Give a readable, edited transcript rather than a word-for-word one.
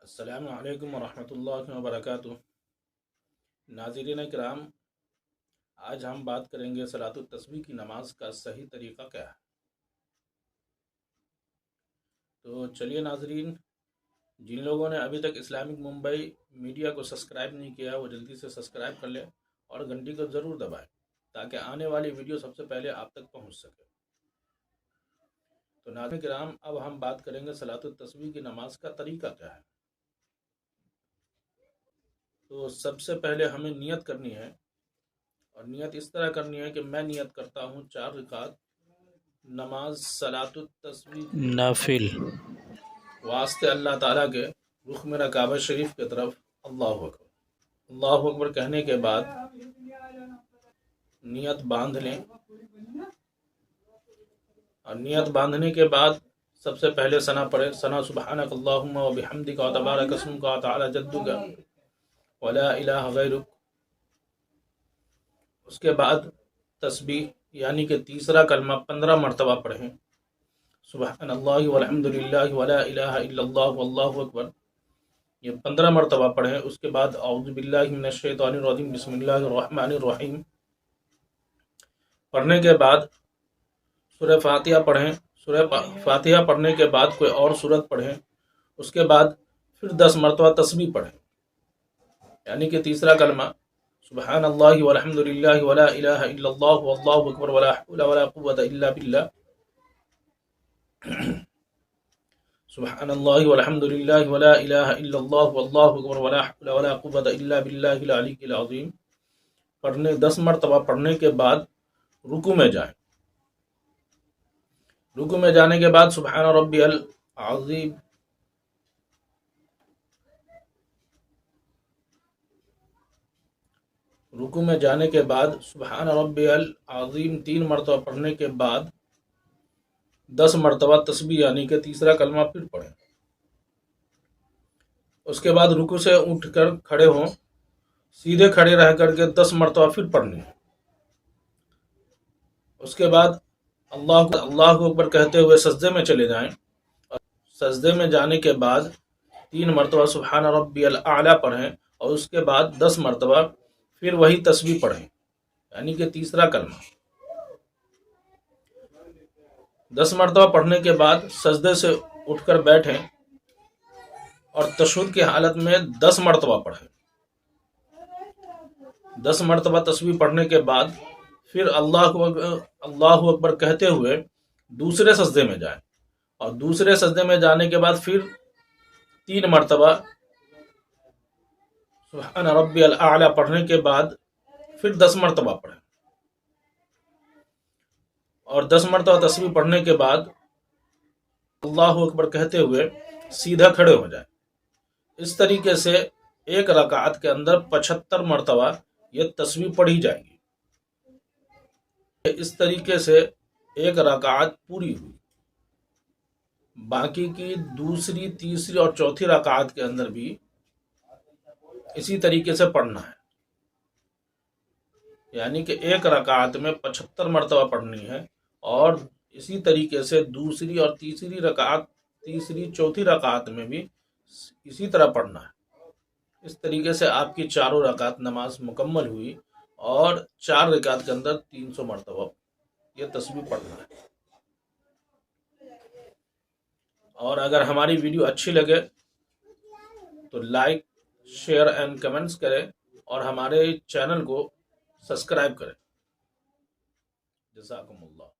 السلام علیکم ورحمۃ اللہ وبرکاتہ۔ ناظرین کرام، آج ہم بات کریں گے صلاۃ التسبیح کی نماز کا صحیح طریقہ کیا ہے۔ تو چلیے ناظرین، جن لوگوں نے ابھی تک اسلامک ممبئی میڈیا کو سبسکرائب نہیں کیا وہ جلدی سے سبسکرائب کر لیں اور گھنٹی کو ضرور دبائیں تاکہ آنے والی ویڈیو سب سے پہلے آپ تک پہنچ سکے۔ تو ناظرین کرام، اب ہم بات کریں گے صلاۃ التسبیح کی نماز کا طریقہ کیا ہے۔ تو سب سے پہلے ہمیں نیت کرنی ہے، اور نیت اس طرح کرنی ہے کہ میں نیت کرتا ہوں 4 رکعت نماز صلاۃ التسبیح نافل واسطے اللہ تعالیٰ کے، رخ میرا کعبہ شریف کی طرف، اللہ اکبر اللہ اکبر کہنے کے بعد نیت باندھ لیں، اور نیت باندھنے کے بعد سب سے پہلے ثنا پڑھیں، ثنا سبحانک اللہم و بحمدک و تبارک اسمک و تعالی جدک ولا الہ غیرک۔ اس کے بعد تسبیح یعنی کہ تیسرا کلمہ 15 مرتبہ پڑھیں، سبحان اللہ والحمد للہ ولا الہ الا اللہ واللہ اکبر، یہ 15 مرتبہ پڑھیں۔ اس کے بعد اعوذ باللہ من الشیطان الرجیم بسم اللہ الرحمن الرحیم پڑھنے کے بعد سورہ فاتحہ پڑھیں۔ سورہ فاتحہ پڑھنے کے بعد کوئی اور سورت پڑھیں۔ اس کے بعد پھر 10 مرتبہ تسبیح پڑھیں، یعنی کہ تیسرا کلمہ سبحان اللہ والحمد للہ ولا الہ الا اللہ واللہ اکبر ولا حول ولا قوة الا باللہ، سبحان اللہ والحمد للہ ولا الہ الا اللہ واللہ اکبر ولا حول ولا قوة الا باللہ العلی العظیم پڑھنے 10 مرتبہ پڑھنے کے بعد رکوع میں جائیں۔ رکوع میں جانے کے بعد سبحان ربی العظیم رکوع میں جانے کے بعد سبحان ربی العظیم 3 مرتبہ پڑھنے کے بعد 10 مرتبہ تسبیح یعنی کہ تیسرا کلمہ پھر پڑھیں۔ اس کے بعد رکوع سے اٹھ کر کھڑے ہوں، سیدھے کھڑے رہ کر کے 10 مرتبہ پھر پڑھنی ہے۔ اس کے بعد اللہ اکبر کہتے ہوئے سجدے میں چلے جائیں، اور سجدے میں جانے کے بعد 3 مرتبہ سبحان ربی الاعلیٰ پڑھیں، اور اس کے بعد 10 مرتبہ پھر وہی تسبیح پڑھیں یعنی کہ تیسرا کلمہ۔ 10 مرتبہ پڑھنے کے بعد سجدے سے اٹھ کر بیٹھیں اور تشہد کی حالت میں 10 مرتبہ پڑھیں۔ 10 مرتبہ تسبیح پڑھنے کے بعد پھر اللہ اکبر کہتے ہوئے دوسرے سجدے میں جائیں، اور دوسرے سجدے میں جانے کے بعد پھر 3 مرتبہ سبحان ربی الاعلیٰ پڑھنے کے بعد پھر 10 مرتبہ پڑھیں، اور 10 مرتبہ تسبیح پڑھنے کے بعد اللہ اکبر کہتے ہوئے سیدھا کھڑے ہو جائیں۔ اس طریقے سے ایک رکعت کے اندر 75 مرتبہ یہ تسبیح پڑھی جائے گی۔ اس طریقے سے ایک رکعت پوری ہوئی۔ باقی کی دوسری، تیسری اور چوتھی رکعت کے اندر بھی اسی طریقے سے پڑھنا ہے، یعنی کہ ایک رکعت میں 75 مرتبہ پڑھنی ہے، اور اسی طریقے سے دوسری اور تیسری رکعت، تیسری چوتھی رکعت میں بھی اسی طرح پڑھنا ہے۔ اس طریقے سے آپ کی چاروں رکعت نماز مکمل ہوئی، اور 4 رکعت کے اندر 300 مرتبہ یہ تسبیح پڑھنا ہے۔ اور اگر ہماری ویڈیو اچھی لگے تو لائک، شیئر اینڈ کمنٹس کریں، اور ہمارے چینل کو سبسکرائب کریں۔ جزاکم اللہ۔